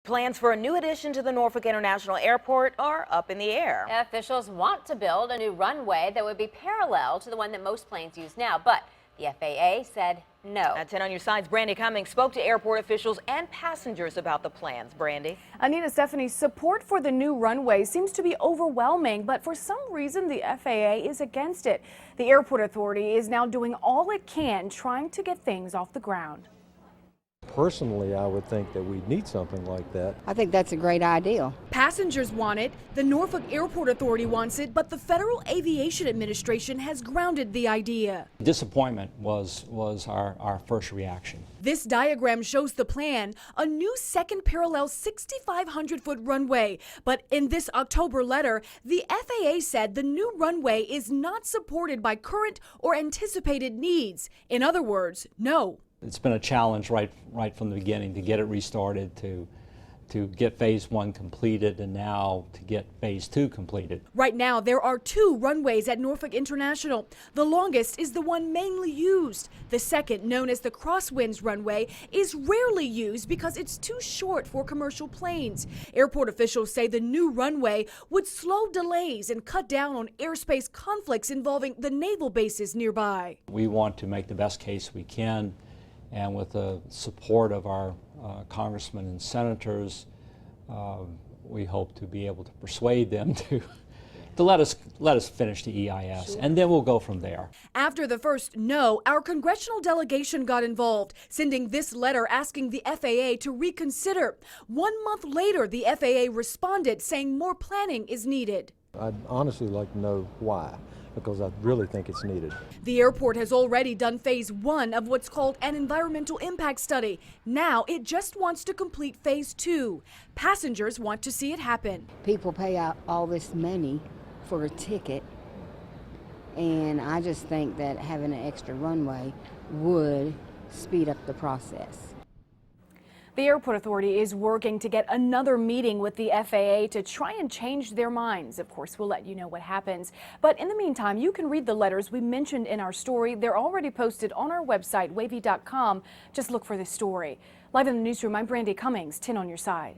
Plans for a new addition to the Norfolk International Airport are up in the air. Officials want to build a new runway that would be parallel to the one that most planes use now, but the FAA said no. At 10 on your sides, Brandi Cummings spoke to airport officials and passengers about the plans. Brandi. Anita, Stephanie, support for the new runway seems to be overwhelming, but for some reason the FAA is against it. The airport authority is now doing all it can trying to get things off the ground. Personally, I would think that we need something like that. I think that's a great idea. Passengers want it, the Norfolk Airport Authority wants it, but the Federal Aviation Administration has grounded the idea. Disappointment was our first reaction. This diagram shows the plan, a new second parallel 6,500-foot runway. But in this October letter, the FAA said the new runway is not supported by current or anticipated needs. In other words, no. It's been a challenge right from the beginning to get it restarted, to get phase 1 completed, and now to get phase 2 completed. Right now, there are 2 runways at Norfolk International. The longest is the one mainly used. The second, known as the Crosswinds runway, is rarely used because it's too short for commercial planes. Airport officials say the new runway would slow delays and cut down on airspace conflicts involving the naval bases nearby. We want to make the best case we can, and with the support of our congressmen and senators, we hope to be able to persuade them to let us finish the EIS, and then we'll go from there. After the first no, our congressional delegation got involved, sending this letter asking the FAA to reconsider. 1 month later, the FAA responded, saying more planning is needed. I'd honestly like to know why, because I really think it's needed. The airport has already done phase 1 of what's called an environmental impact study. Now it just wants to complete phase 2. Passengers want to see it happen. People pay out all this money for a ticket, and I just think that having an extra runway would speed up the process. The airport authority is working to get another meeting with the FAA to try and change their minds. Of course, we'll let you know what happens. But in the meantime, you can read the letters we mentioned in our story. They're already posted on our website, wavy.com. Just look for this story. Live in the newsroom, I'm Brandi Cummings, 10 on your side.